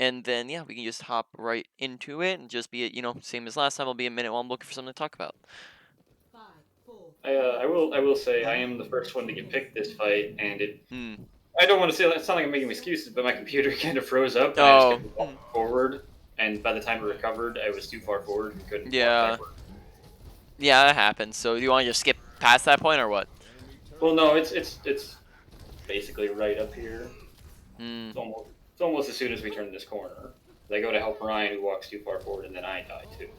And then, yeah, we can just hop right into it and just be, same as last time. It'll be a minute while I'm looking for something to talk about. I will say I am the first one to get picked this fight, and Hmm. I don't want to say that sound like I'm making excuses, but my computer kind of froze up, and I just Oh, kept walking forward. And by the time I recovered, I was too far forward and couldn't walk yeah. backward. Yeah, that happens. So, do you want to just skip past that point or what? Well, no, it's basically right up here. Hmm. It's almost as soon as we turn this corner. I go to help Ryan, who walks too far forward, and then I die too.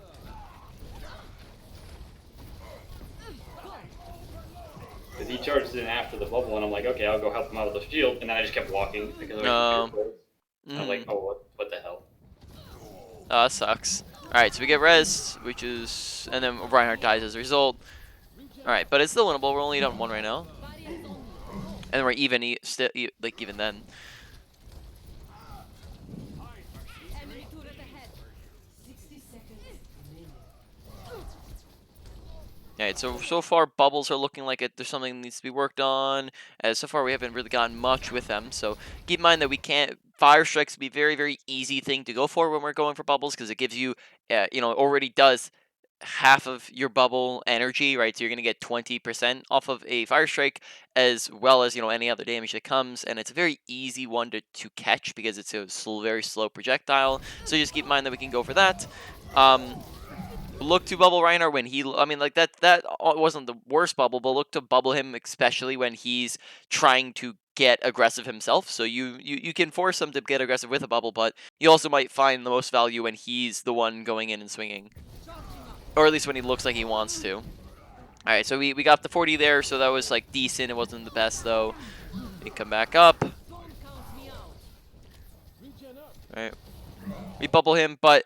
Because he charges in after the bubble, and I'm like, okay, I'll go help him out with the shield, and then I just kept walking because my computer Um. froze. And I'm like, Hmm. oh, what the hell? Oh, that sucks. Alright, so we get res, which is... And then Reinhardt dies as a result. Alright, but it's still winnable. We're only down 1 right now. And we're even, like, even then. Alright, so far bubbles are looking like there's something that needs to be worked on. As so far we haven't really gotten much with them. So keep in mind that we can't... Fire strikes be very, very easy thing to go for when we're going for bubbles because it gives you, already does half of your bubble energy, right? So you're going to get 20% off of a fire strike as well as, any other damage that comes. And it's a very easy one to catch because it's a very slow projectile. So just keep in mind that we can go for that. Look to bubble Reinhardt when he, I mean, like that wasn't the worst bubble, but look to bubble him especially when he's trying to get aggressive himself. So you can force him to get aggressive with a bubble, but you also might find the most value when he's the one going in and swinging, or at least when he looks like he wants to. All right, so we got the 40 there, so that was like decent. It wasn't the best though. We come back up. All right, we bubble him, but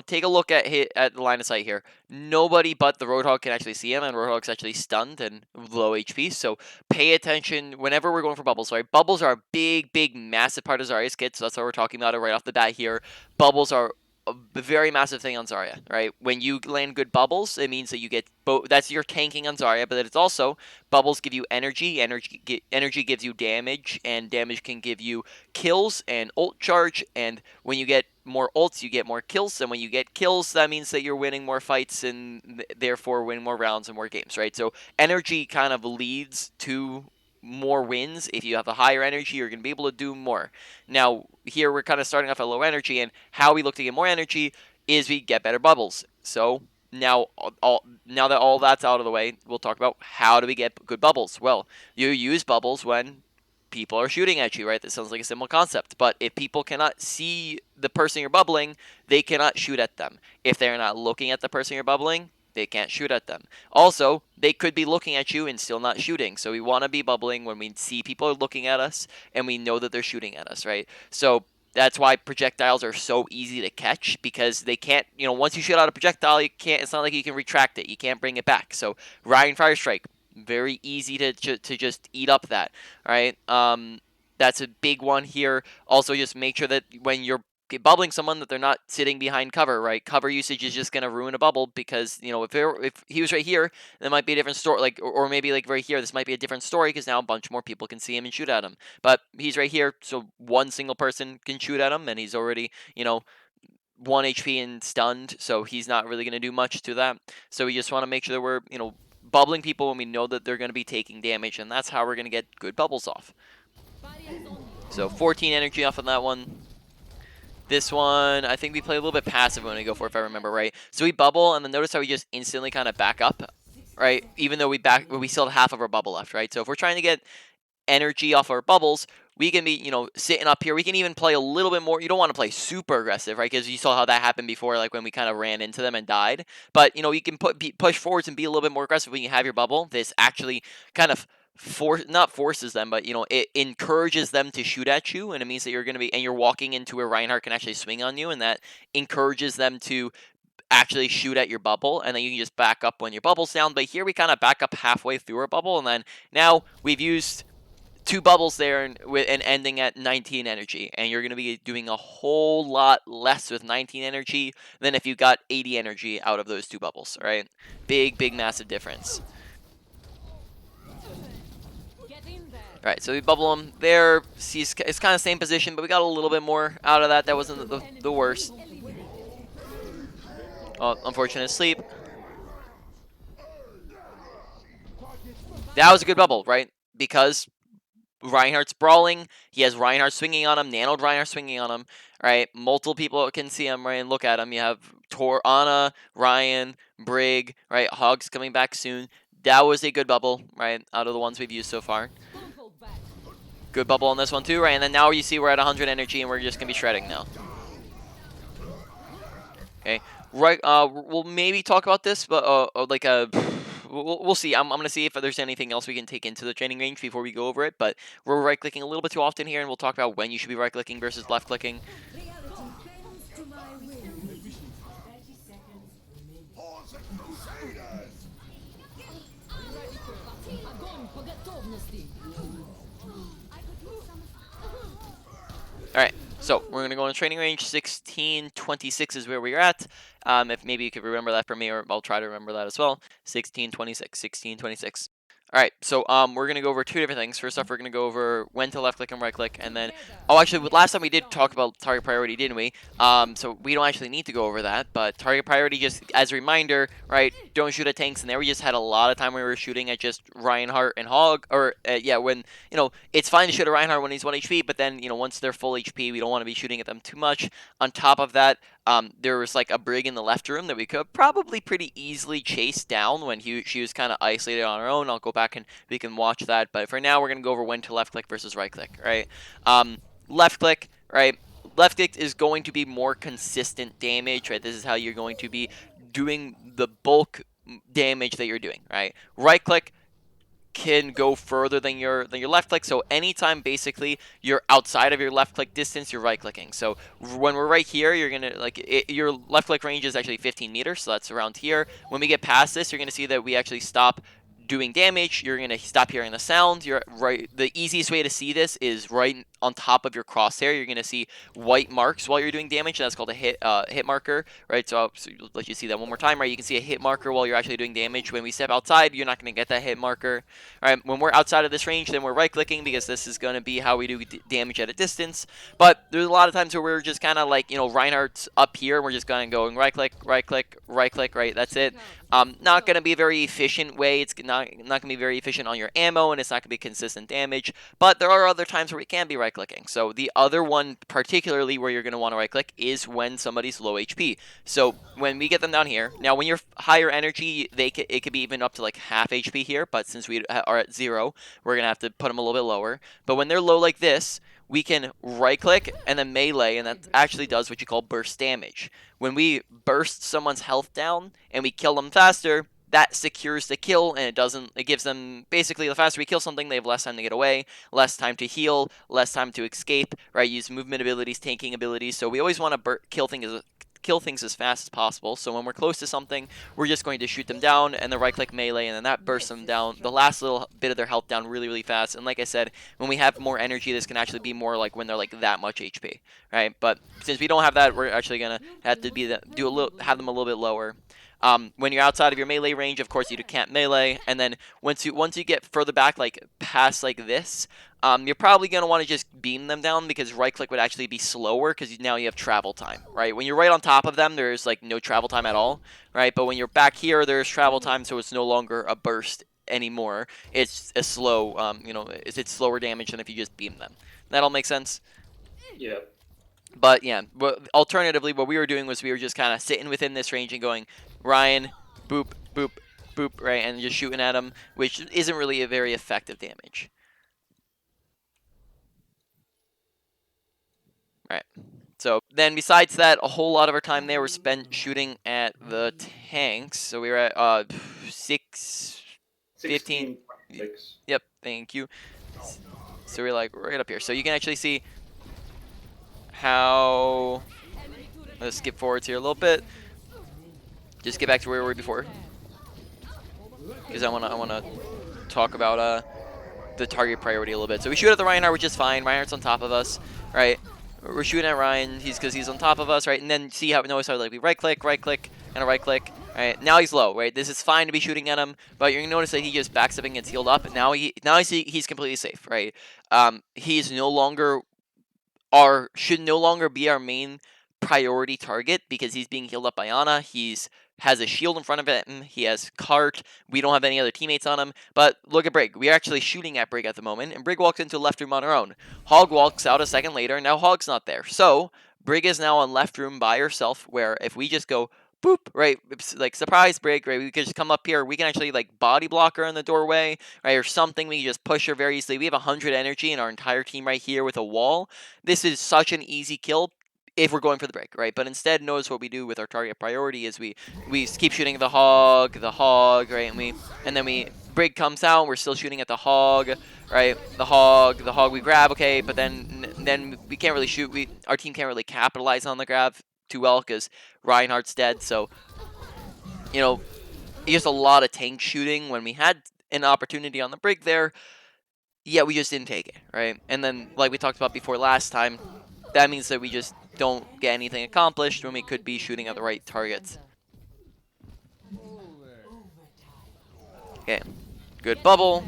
take a look at the line of sight here. Nobody but the Roadhog can actually see him, and Roadhog's actually stunned and low HP. So pay attention whenever we're going for bubbles. Right, bubbles are a big, big, massive part of Zarya's kit. So that's why we're talking about it right off the bat here. Bubbles are a very massive thing on Zarya, right? When you land good bubbles, it means that you get both. That's your tanking on Zarya, but it's also bubbles give you energy. Energy gives you damage, and damage can give you kills and ult charge. And when you get more ults, you get more kills, and when you get kills, that means that you're winning more fights and therefore winning more rounds and more games, right? So energy kind of leads to more wins. If you have a higher energy, you're going to be able to do more. Now, here we're kind of starting off at low energy, and how we look to get more energy is we get better bubbles. So now, now that all that's out of the way, we'll talk about how do we get good bubbles. Well, you use bubbles when people are shooting at you, right? That sounds like a simple concept. But if people cannot see the person you're bubbling, they cannot shoot at them. If they're not looking at the person you're bubbling, they can't shoot at them. Also, they could be looking at you and still not shooting. So we want to be bubbling when we see people looking at us and we know that they're shooting at us, right? So that's why projectiles are so easy to catch because they can't, once you shoot out a projectile, you can't, it's not like you can retract it. You can't bring it back. So Ryan Fire Strike, very easy to just eat up that, right? That's a big one here. Also, just make sure that when you're bubbling someone that they're not sitting behind cover, right? Cover usage is just going to ruin a bubble because, if he was right here, that might be a different story. Like, or maybe like right here, this might be a different story because now a bunch more people can see him and shoot at him. But he's right here, so one single person can shoot at him, and he's already, 1 HP and stunned, so he's not really going to do much to that. So we just want to make sure that we're, bubbling people when we know that they're going to be taking damage, and that's how we're going to get good bubbles off. So 14 energy off on that one. This one, I think we play a little bit passive when we go for it, if I remember right. So we bubble, and then notice how we just instantly kind of back up, right? Even though we still have half of our bubble left, right? So if we're trying to get energy off our bubbles, we can be, sitting up here. We can even play a little bit more. You don't want to play super aggressive, right? Because you saw how that happened before, like when we kind of ran into them and died. But, you can push forwards and be a little bit more aggressive when you have your bubble. This actually kind of not forces them, but it encourages them to shoot at you, and it means that you're going to be, and you're walking into where Reinhardt can actually swing on you, and that encourages them to actually shoot at your bubble, and then you can just back up when your bubble's down. But here we kind of back up halfway through our bubble, and then now we've used 2 bubbles there and ending at 19 energy, and you're going to be doing a whole lot less with 19 energy than if you got 80 energy out of those 2 bubbles, right? Big, big, massive difference. Alright, so we bubble him there. See, it's kind of same position, but we got a little bit more out of that. That wasn't the worst. Oh, unfortunate sleep. That was a good bubble, right? Because Reinhardt's brawling. He has Reinhardt swinging on him, nanoed Reinhardt swinging on him, right? Multiple people can see him, right, and look at him. You have Anna, Ryan, Brig, right? Hogs coming back soon. That was a good bubble, right, out of the ones we've used so far. Good bubble on this one too, right? And then now you see we're at 100 energy and we're just going to be shredding now. Okay, right, we'll maybe talk about this, but like we'll see. I'm gonna see if there's anything else we can take into the training range before we go over it. But we're right clicking a little bit too often here, and we'll talk about when you should be right clicking versus left clicking. All right, so we're gonna go in training range. 1626 is where we're at. If maybe you could remember that for me, or I'll try to remember that as well. 1626, 1626. All right, so we're gonna go over two different things. First off, we're gonna go over when to left click and right click, and then actually, last time we did talk about target priority, didn't we? So we don't actually need to go over that, but target priority, just as a reminder, right? Don't shoot at tanks in there. We just had a lot of time when we were shooting at just Reinhardt and Hog, or yeah, when it's fine to shoot at Reinhardt when he's 1 HP, but then once they're full HP, we don't want to be shooting at them too much. On top of that, there was like a Brig in the left room that we could probably pretty easily chase down when she was kind of isolated on her own. I'll go back and we can watch that. But for now, we're going to go over when to left click versus right click, right? Left click, right? Left click is going to be more consistent damage, right? This is how you're going to be doing the bulk damage that you're doing, right? Right click can go further than your left click. So anytime basically you're outside of your left click distance, you're right clicking. So when we're right here, you're gonna your left click range is actually 15 meters, so that's around here. When we get past this, you're gonna see that we actually stop doing damage. You're gonna stop hearing the sound. You're right. The easiest way to see this is right on top of your crosshair. You're gonna see white marks while you're doing damage. That's called a hit marker, right? So I'll let you see that one more time, right? You can see a hit marker while you're actually doing damage. When we step outside, you're not gonna get that hit marker. All right, when we're outside of this range, then we're right-clicking because this is going to be how we do damage at a distance. But there's a lot of times where we're just kind of like, Reinhardt's up here. We're just going to go right-click, right-click, right-click, right? That's it. Not going to be a very efficient way. It's not going to be very efficient on your ammo, and it's not going to be consistent damage. But there are other times where we can be right-clicking. So the other one, particularly where you're going to want to right-click, is when somebody's low HP. So when we get them down here, now when you're higher energy, it could be even up to like half HP here. But since we are at 0, we're going to have to put them a little bit lower. But when they're low like this, we can right-click and then melee, and that actually does what you call burst damage. When we burst someone's health down and we kill them faster, that secures the kill, and it gives them, basically, the faster we kill something, they have less time to get away, less time to heal, less time to escape, right? Use movement abilities, tanking abilities. So we always want to kill things as fast as possible. So when we're close to something, we're just going to shoot them down and then right click melee, and then that bursts them down, the last little bit of their health down really, really fast. And like I said, when we have more energy, this can actually be more like when they're like that much HP, right? But since we don't have that, we're actually gonna have to have them a little bit lower. When you're outside of your melee range, of course, you can't melee. And then once you get further back, like past like this, you're probably going to want to just beam them down, because right click would actually be slower because now you have travel time, right? When you're right on top of them, there's like no travel time at all, right? But when you're back here, there's travel time, so it's no longer a burst anymore. It's a slow, it's slower damage than if you just beam them. That all makes sense? Yeah. But yeah, alternatively, what we were doing was we were just kind of sitting within this range and going, Ryan, boop, boop, boop, right, and just shooting at him, which isn't really a very effective damage. Right. So then besides that, a whole lot of our time there was spent shooting at the tanks. So we were at 15. Yep, thank you. So we're like right up here. So you can actually see how... Let's skip forwards here a little bit. Just get back to where we were before, because I wanna talk about the target priority a little bit. So we shoot at the Reinhardt, which is fine. Reinhardt's on top of us, right? we're shooting at Ryan. Because he's on top of us, right? And then see how notice how like we right click, and a right click. Right now he's low, right? This is fine to be shooting at him, but you're gonna notice that he just backs up and gets healed up. Now I see he's completely safe, right? He's no longer should no longer be our main priority target because he's being healed up by Ana. He's has a shield in front of him. He has cart. We don't have any other teammates on him. But look at Brig. We're actually shooting at Brig at the moment, and Brig walks into left room on her own. Hog walks out a second later, and now Hog's not there. So Brig is now on left room by herself. Where if we just go boop, right, it's like surprise Brig, right, we could just come up here. We can actually like body block her in the doorway, right, or something. We can just push her very easily. We have 100 energy in our entire team right here with a wall. This is such an easy kill if we're going for the break, right? But instead, notice what we do with our target priority is we keep shooting the hog, right? And then Brig comes out, we're still shooting at the hog, right? The hog we grab, okay, but then we can't really shoot. Our team can't really capitalize on the grab too well because Reinhardt's dead. So just a lot of tank shooting when we had an opportunity on the Brig there. Yeah, we just didn't take it, right? And then, like we talked about before last time, that means that we just don't get anything accomplished when we could be shooting at the right targets. Okay, good bubble.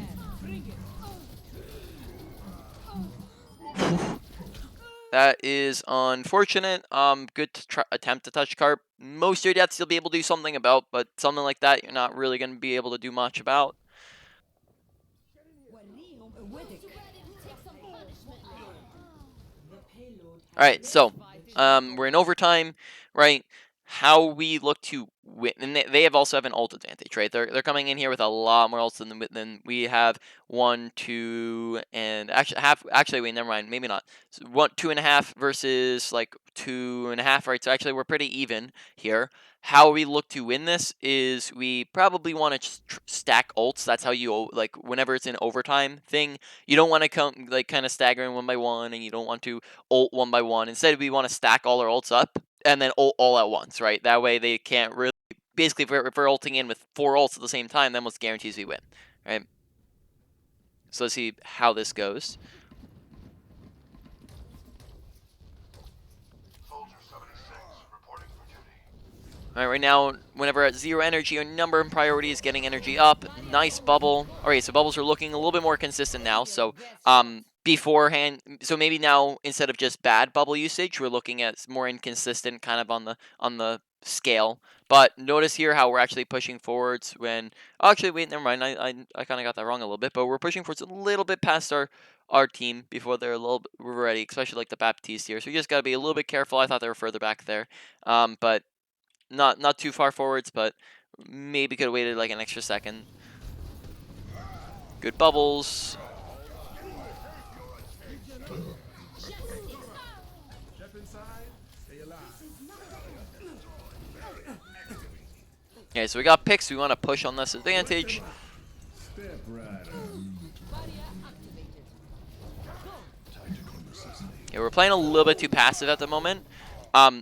That is unfortunate. Good attempt to touch carp. Most of your deaths you'll be able to do something about, but something like that you're not really going to be able to do much about. All right, so we're in overtime, right? How we look to win, and they also have an ult advantage, right? They're coming in here with a lot more ults than we have. 1, 2, and actually half. Actually, wait, never mind. Maybe not. So 1, 2.5 versus like 2.5, right? So actually, we're pretty even here. How we look to win this is we probably want to stack ults. That's how you like whenever it's an overtime thing. You don't want to come like kind of staggering one by one, and you don't want to ult one by one. Instead, we want to stack all our ults up and then ult all at once, right? That way they can't really. Basically, if we're ulting in with 4 ults at the same time, that almost guarantees we win, right? So let's see how this goes. Alright, right now, whenever at 0 energy, our number and priority is getting energy up. Nice bubble. Alright, so bubbles are looking a little bit more consistent now. So, beforehand, so maybe now, instead of just bad bubble usage, we're looking at more inconsistent kind of on the scale. But notice here how we're actually pushing forwards when... Oh, actually, wait, never mind. I kind of got that wrong a little bit. But we're pushing forwards a little bit past our team before they're a little bit ready, especially like the Baptiste here. So we just got to be a little bit careful. I thought they were further back there. But not too far forwards, but maybe could have waited like an extra second. Good bubbles. Okay, so we got picks. We want to push on this advantage. Yeah, we're playing a little bit too passive at the moment.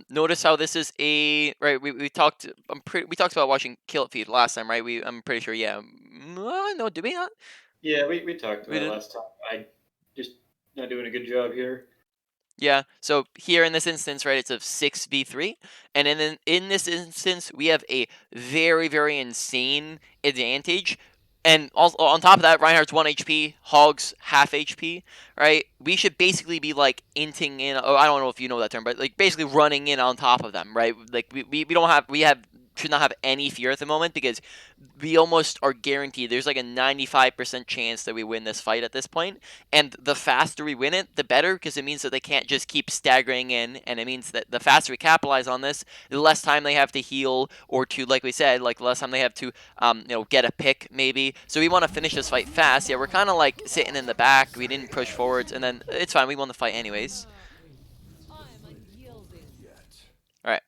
Notice how this is a right. We talked. We talked about watching Kill It Feed last time, right? I'm pretty sure. Yeah. No, did we not? Yeah, we talked We about it didn't. last time. I just not doing a good job here. Yeah. So here in this instance, right, it's a 6v3, and in this instance, we have a very insane advantage. And also on top of that, Reinhardt's 1 HP, Hog's half HP, right? We should basically be like inting in. Oh, I don't know if you know that term, but like basically running in on top of them, right? Like we don't have should not have any fear at the moment because we almost are guaranteed. There's like a 95% chance that we win this fight at this point, and the faster we win it, the better, because it means that they can't just keep staggering in, and it means that the faster we capitalize on this, the less time they have to heal or to, like we said, like the less time they have to, get a pick maybe. So we want to finish this fight fast. Yeah, we're kind of like sitting in the back. We didn't push forwards, and then it's fine. We won the fight anyways. All right.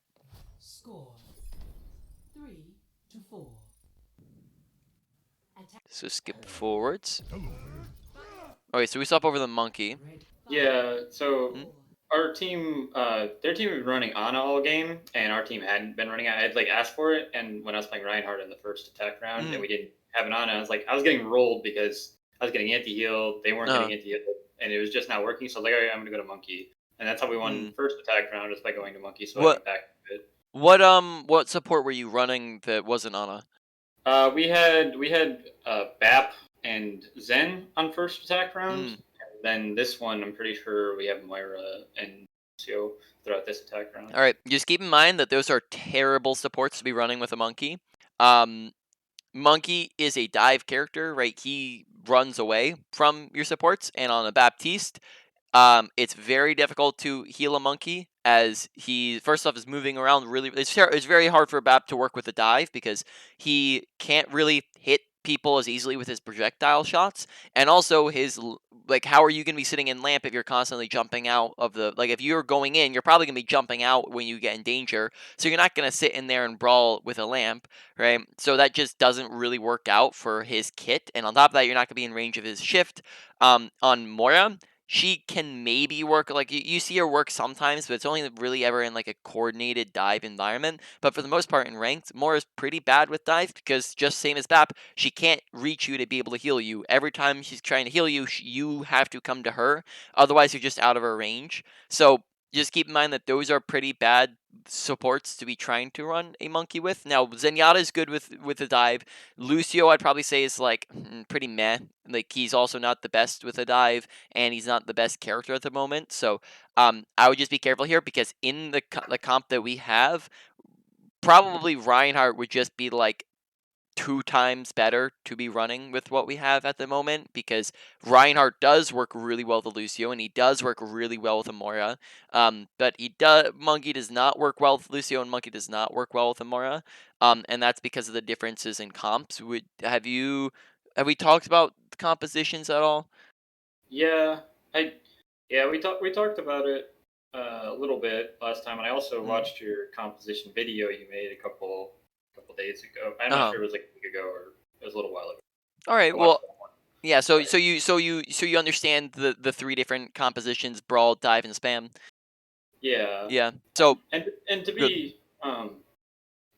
So skip forwards. Okay, so we stop over the monkey. Yeah, so our team, their team was running Ana all game, and our team hadn't been running. I had like asked for it, and when I was playing Reinhardt in the first attack round, and we didn't have an Ana, I was getting rolled because I was getting anti-healed. They weren't getting anti-healed, and it was just not working. So I was like, okay, I'm gonna go to monkey. and that's how we won Mm. first attack round, just by going to monkey, What swiping back a bit. what support were you running that wasn't Ana? We had Bap and Zen on first attack round, Mm. and then this one I'm pretty sure we have Moira and Lucio throughout this attack round. All right, just keep in mind that those are terrible supports to be running with a monkey. Um, Monkey is a dive character, right? He runs away from your supports, and on a Baptiste, it's very difficult to heal a monkey as he first off is moving around really. It's very hard for Bap to work with a dive because he can't really hit people as easily with his projectile shots, and also like how are you going to be sitting in lamp if you're constantly jumping out of the like if you're going in, you're probably going to be jumping out when you get in danger, so you're not going to sit in there and brawl with a lamp, right? So that just doesn't really work out for his kit, and on top of that, you're not going to be in range of his shift. On Moira, she can maybe work like you see her work sometimes, but it's only really ever in like a coordinated dive environment. But for the most part in ranked, Moira's pretty bad with dive because just same as Bap, she can't reach you to be able to heal you. Every time she's trying to heal you, you have to come to her. Otherwise, you're just out of her range. So just keep in mind that those are pretty bad supports to be trying to run a monkey with. Now Zenyatta is good with the dive. Lucio, I'd probably say is like pretty meh. Like he's also not the best with a dive, and he's not the best character at the moment. So I would just be careful here because in the comp that we have, probably Reinhardt would just be like 2 times better to be running with what we have at the moment because Reinhardt does work really well with Lucio and he does work really well with Amora. But Monkey does not work well with Lucio and Monkey does not work well with Amora. And that's because of the differences in comps. Have we talked about the compositions at all? Yeah, I yeah we talked about it a little bit last time, and I also Mm. watched your composition video you made a couple days ago. I'm not Uh-huh. sure if it was like a week ago or it was a little while ago. All I right. watched Well, that one. yeah. So But so you so you so you understand the three different compositions: brawl, dive, and spam. yeah, Yeah. So and good.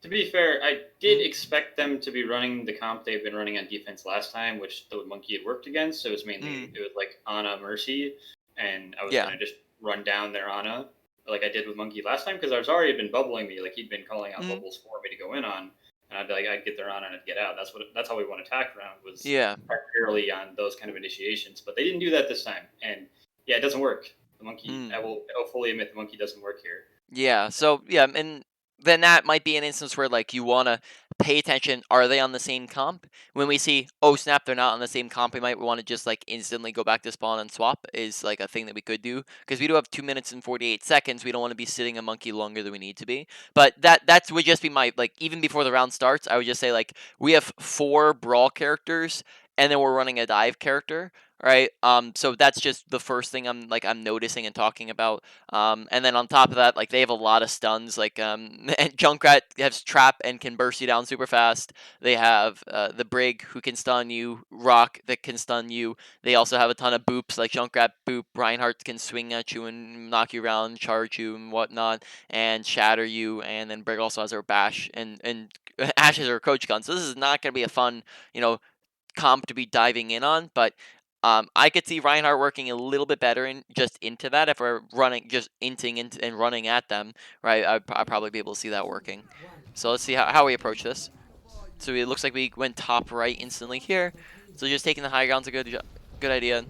to be fair, I did Mm. expect them to be running the comp they've been running on defense last time, which the monkey had worked against. So Mm. it was like Ana Mercy, and I was Yeah. gonna just run down their Ana like I did with monkey last time because Zarya had been bubbling me, like he'd been calling out Mm. bubbles for me to go in on, and I'd be like I'd get their Ana and I'd get out. That's how we won attack round was Yeah. primarily on those kind of initiations, but they didn't do that this time, and yeah, it doesn't work. The monkey, Mm. I will fully admit the monkey doesn't work here. Yeah. So yeah, and then that might be an instance where like you want to pay attention. Are they on the same comp? When we see, oh snap, they're not on the same comp, we might want to just like instantly go back to spawn and swap. Is like a thing that we could do because we do have 2 minutes and 48 seconds. We don't want to be sitting a monkey longer than we need to be. But that would just be my like even before the round starts. I would just say like we have 4 brawl characters and then we're running a dive character. Right. So that's just the first thing I'm noticing and talking about. And then on top of that, like they have a lot of stuns. Like and Junkrat has trap and can burst you down super fast. They have the Brig who can stun you, Rock that can stun you. They also have a ton of boops like Junkrat boop. Reinhardt can swing at you and knock you around, charge you and whatnot, and shatter you. And then Brig also has her bash and Ash is her coach gun. So this is not going to be a fun, you know, comp to be diving in on, but I could see Reinhardt working a little bit better in just into that if we're running just inting into and running at them, right? I'd probably be able to see that working. So let's see how we approach this. So it looks like we went top right instantly here. So just taking the high ground's a good idea.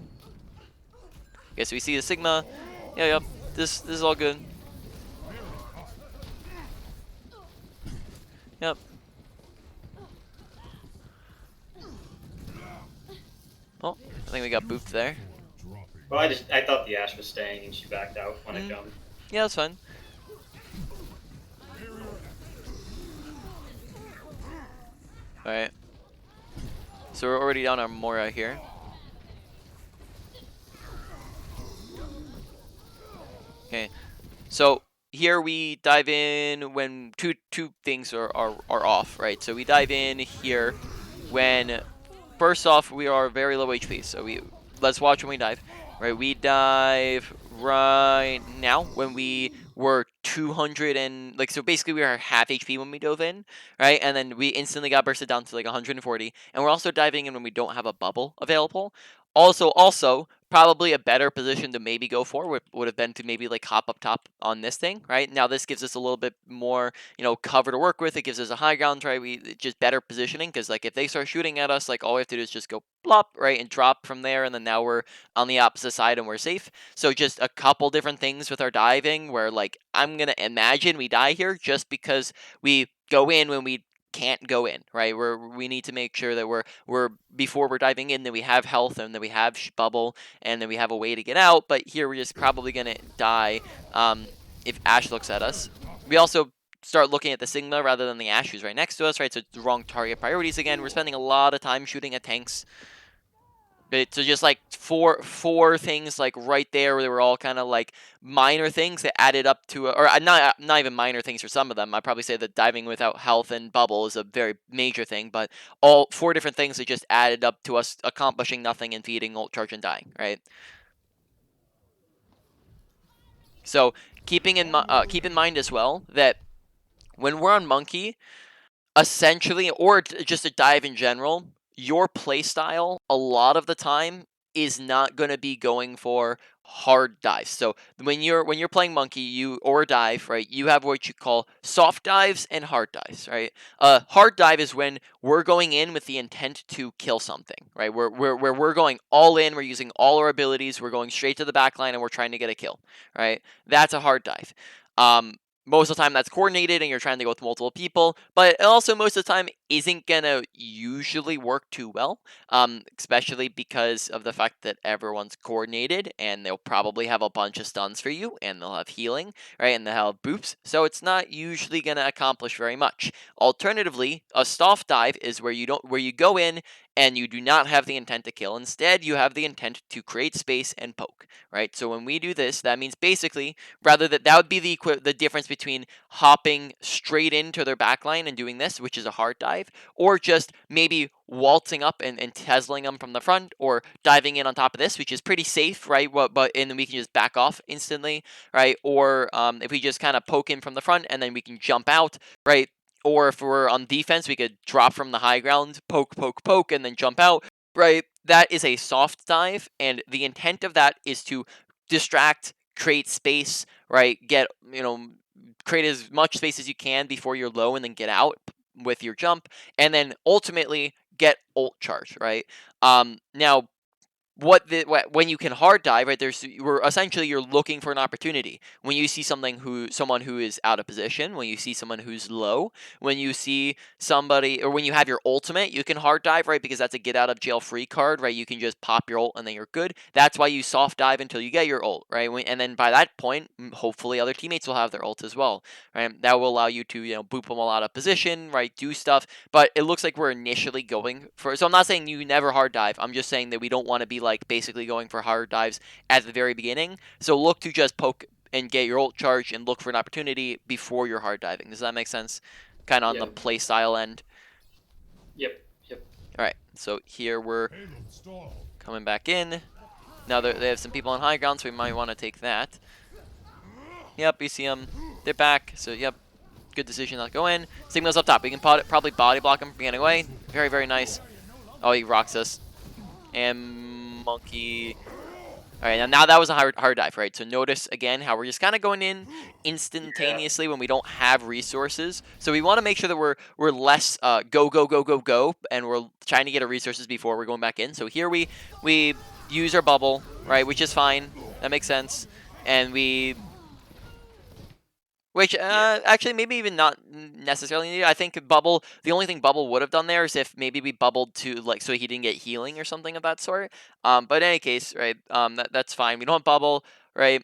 Okay, so we see the Sigma. Yeah, yep. This is all good. Yep. Oh, I think we got booped there. Well, I thought the Ash was staying, and she backed out when I Mm, jumped. yeah, that's fine. All right. So we're already down our Mora here. Okay. So here we dive in when two things are off, right? So we dive in here when first off we are very low HP. So let's watch when we dive. Right, we dive right now when we were 200 and like so basically we were half HP when we dove in, right? And then we instantly got bursted down to like 140. And we're also diving in when we don't have a bubble available. Also, probably a better position to maybe go for would have been to maybe like hop up top on this thing, right? Now this gives us a little bit more, cover to work with. It gives us a high ground, right? Just better positioning because like if they start shooting at us, like all we have to do is just go plop, right, and drop from there, and then now we're on the opposite side and we're safe. So just a couple different things with our diving where like I'm gonna imagine we die here just because we go in when we can't go in, right? We need to make sure that we're before we're diving in that we have health and that we have bubble and then we have a way to get out. But here we're just probably gonna die if Ash looks at us. We also start looking at the Sigma rather than the Ash who's right next to us, right? So it's the wrong target priorities again. We're spending a lot of time shooting at tanks. So just like four things like right there, they were all kind of like minor things that added up to, or not even minor things for some of them. I'd probably say that diving without health and bubble is a very major thing, but all four different things that just added up to us accomplishing nothing and feeding ult charge and dying, right? So keep in mind as well that when we're on Monkey, essentially, or just a dive in general, your playstyle a lot of the time is not going to be going for hard dives. So when you're playing Monkey, you or dive, right? You have what you call soft dives and hard dives, right? Hard dive is when we're going in with the intent to kill something, right? We're going all in. We're using all our abilities. We're going straight to the back line and we're trying to get a kill, right? That's a hard dive. Um, Most of the time that's coordinated and you're trying to go with multiple people, but it also most of the time isn't gonna usually work too well, especially because of the fact that everyone's coordinated and they'll probably have a bunch of stuns for you and they'll have healing, right, and they'll have boops, so it's not usually gonna accomplish very much. Alternatively, a soft dive is where you go in and you do not have the intent to kill. Instead, you have the intent to create space and poke, right? So when we do this, that means basically that would be the difference between hopping straight into their backline and doing this, which is a hard dive, or just maybe waltzing up and teslaing them from the front, or diving in on top of this, which is pretty safe, right? But and then we can just back off instantly, right? Or if we just kind of poke in from the front and then we can jump out, right? Or if we're on defense, we could drop from the high ground, poke, poke, poke, and then jump out, right? That is a soft dive, and the intent of that is to distract, create space, right? Create as much space as you can before you're low and then get out with your jump, and then ultimately get ult charge, right? Now when you can hard dive, right, you're looking for an opportunity. When you see someone who is out of position, when you see someone who's low, when you see somebody, or when you have your ultimate, you can hard dive, right, because that's a get out of jail free card, right? You can just pop your ult and then you're good. That's why you soft dive until you get your ult, right? And then by that point, hopefully other teammates will have their ult as well, right? That will allow you to boop them all out of position, right? Do stuff. But it looks like we're initially going for, so I'm not saying you never hard dive. I'm just saying that we don't want to be like basically going for hard dives at the very beginning. So look to just poke and get your ult charge and look for an opportunity before you're hard diving. Does that make sense? Kind of on the play style end. Yep. Yep. All right. So here we're coming back in. Now they have some people on high ground, so we might want to take that. Yep, you see them. They're back. So yep, good decision not to go in. Sigma's up top. We can probably body block him from getting away. Very, very nice. Oh, he rocks us. And Monkey. All right, now that was a hard dive, right? So notice again how we're just kind of going in instantaneously when we don't have resources. So we want to make sure that we're less go go go go go, and we're trying to get our resources before we're going back in. So here we use our bubble, right, which is fine. That makes sense, and which actually maybe even not necessarily needed. I think bubble. The only thing bubble would have done there is if maybe we bubbled to like so he didn't get healing or something of that sort. But in any case, right? That's fine. We don't bubble, right?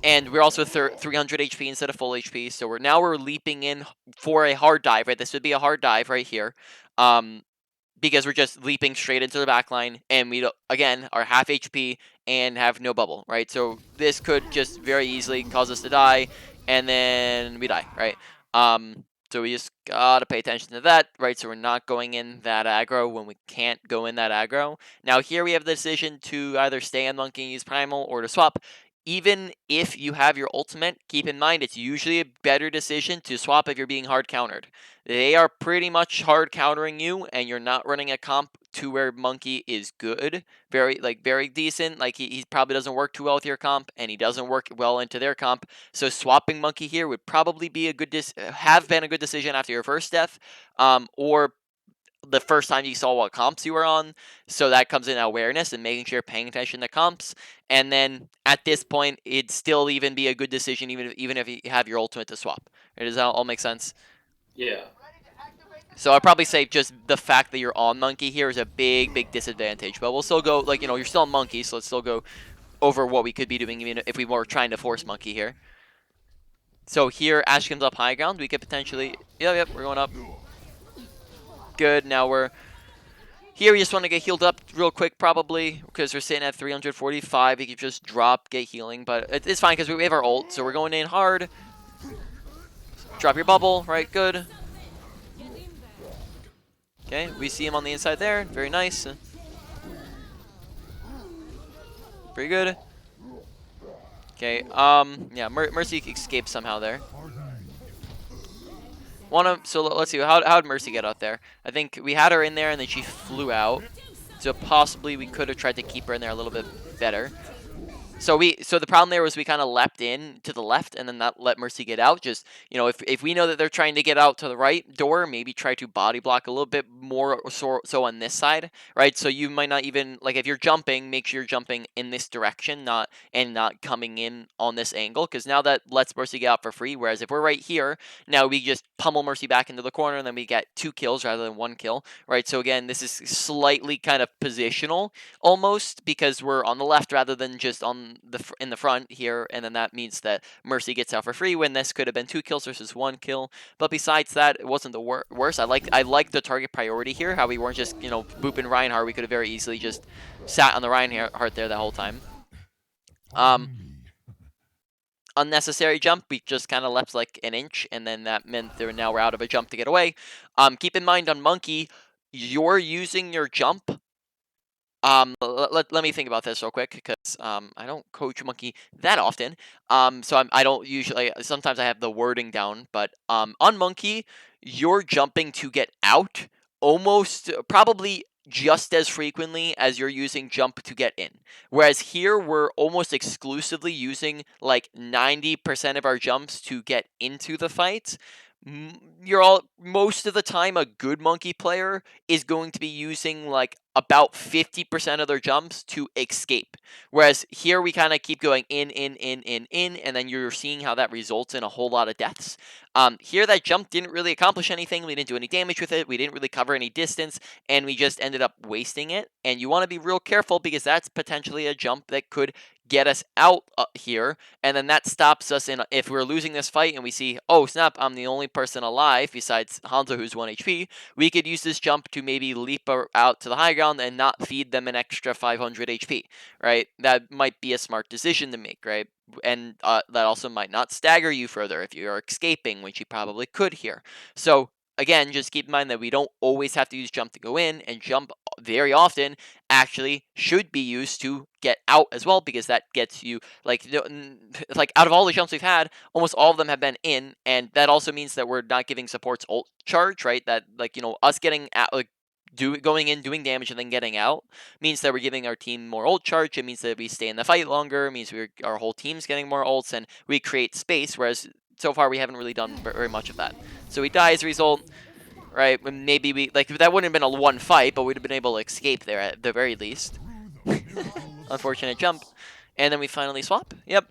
And we're also 300 HP instead of full HP. So we're leaping in for a hard dive, right? This would be a hard dive right here. Because we're just leaping straight into the back line, and we again are half HP and have no bubble, right? So this could just very easily cause us to die, and then we die, right? So we just gotta pay attention to that, right? So we're not going in that aggro when we can't go in that aggro. Now here we have the decision to either stay on Monkey and use Primal or to swap. even if you have your ultimate, keep in mind it's usually a better decision to swap if you're being hard countered. They are pretty much hard countering you, and you're not running a comp to where Monkey is good, very decent. Like he probably doesn't work too well with your comp, and he doesn't work well into their comp. So swapping Monkey here would probably be a good have been a good decision after your first death, or the first time you saw what comps you were on. So that comes in awareness and making sure you're paying attention to comps. And then at this point, it'd still even be a good decision, even if you have your ultimate to swap. Does that all make sense? Yeah. So I'd probably say just the fact that you're on Monkey here is a big disadvantage. But we'll still go, like, you're still on Monkey, so let's still go over what we could be doing even if we were trying to force Monkey here. So here, Ash comes up high ground. We could potentially... Yep, we're going up. Good, now we're... Here, we just want to get healed up real quick, probably, because we're sitting at 345. We could just drop, get healing, but it's fine because we have our ult, so we're going in hard. Drop your bubble, right? Good. Okay, we see him on the inside there. Very nice. Pretty good. Okay, yeah, Mercy escaped somehow there. So let's see, how'd Mercy get out there? I think we had her in there and then she flew out. So possibly we could have tried to keep her in there a little bit better. So the problem there was we kind of leapt in to the left and then that let Mercy get out. Just, if we know that they're trying to get out to the right door, maybe try to body block a little bit more so on this side, right? So you might not even, like, if you're jumping, make sure you're jumping in this direction, not coming in on this angle, because now that lets Mercy get out for free. Whereas if we're right here, now we just pummel Mercy back into the corner and then we get 2 kills rather than 1 kill, right? So again, this is slightly kind of positional almost, because we're on the left rather than just in the front here, and then that means that Mercy gets out for free when this could have been 2 kills versus 1 kill. But besides that, it wasn't the worst. I like the target priority here, how we weren't just booping Reinhardt. We could have very easily just sat on the Reinhardt there the whole time. Unnecessary jump, we just kind of left like an inch, and then that meant now we're out of a jump to get away. Keep in mind on Monkey, you're using your jump. Let me think about this real quick, because I don't coach Monkey that often. So I don't usually. Sometimes I have the wording down, but on Monkey, you're jumping to get out almost probably just as frequently as you're using jump to get in. Whereas here, we're almost exclusively using like 90% of our jumps to get into the fight. Most of the time, a good Monkey player is going to be using like about 50% of their jumps to escape. Whereas here we kind of keep going in, and then you're seeing how that results in a whole lot of deaths. Here that jump didn't really accomplish anything. We didn't do any damage with it. We didn't really cover any distance, and we just ended up wasting it. And you want to be real careful, because that's potentially a jump that could get us out here, and then that stops us in if we're losing this fight and we see, oh snap, I'm the only person alive besides Hanzo who's 1 HP, we could use this jump to maybe leap out to the high ground and not feed them an extra 500 HP, right? That might be a smart decision to make, right? And that also might not stagger you further if you're escaping, which you probably could here. So again, just keep in mind that we don't always have to use jump to go in, and jump very often actually should be used to get out as well, because that gets you like out of all the jumps we've had, almost all of them have been in, and that also means that we're not giving supports ult charge, right? That us getting out, going in, doing damage, and then getting out means that we're giving our team more ult charge. It means that we stay in the fight longer. It means our whole team's getting more ults, and we create space, whereas so far we haven't really done very much of that. So we die as a result, right? Maybe that wouldn't have been a one fight, but we'd have been able to escape there at the very least. Unfortunate jump. And then we finally swap. Yep.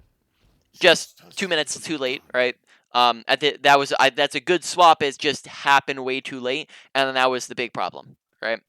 Just 2 minutes too late, right? That's a good swap. It just happened way too late, and then that was the big problem, right?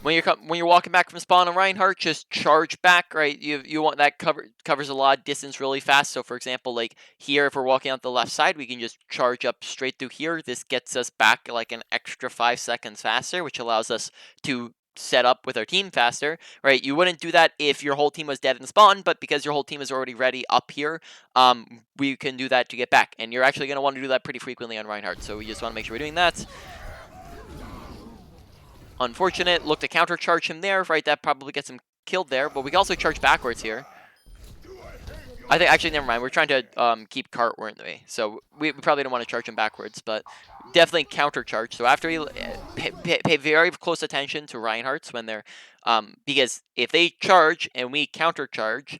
When you're walking back from spawn on Reinhardt, just charge back, right? You want that covers a lot of distance really fast. So for example, like here, if we're walking out the left side, we can just charge up straight through here. This gets us back like an extra 5 seconds faster, which allows us to set up with our team faster, right? You wouldn't do that if your whole team was dead in spawn, but because your whole team is already ready up here, we can do that to get back. And you're actually going to want to do that pretty frequently on Reinhardt, so we just want to make sure we're doing that. unfortunate. Look to counter charge him there, right? That probably gets him killed there, but we can also charge backwards here. I think, actually, never mind. We're trying to keep Cart, weren't we? So we probably don't want to charge him backwards, but definitely counter charge. So after you pay very close attention to Reinhardt's when they're, because if they charge and we counter charge,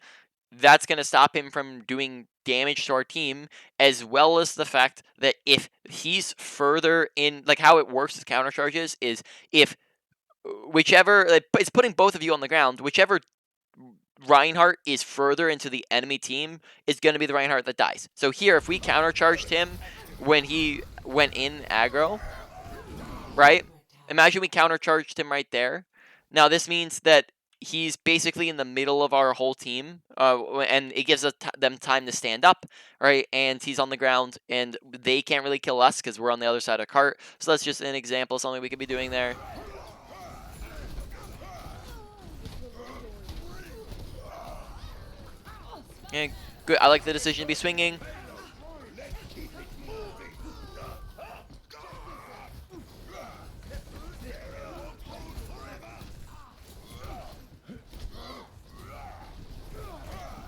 that's going to stop him from doing damage to our team, as well as the fact that if he's further in, like how it works with counter charges is if whichever, like, it's putting both of you on the ground, whichever Reinhardt is further into the enemy team is going to be the Reinhardt that dies. So here, if we countercharged him when he went in aggro, right? Imagine we countercharged him right there. Now this means that he's basically in the middle of our whole team, and it gives them time to stand up, right? And he's on the ground, and they can't really kill us because we're on the other side of cart. So that's just an example of something we could be doing there. Yeah, good. I like the decision to be swinging.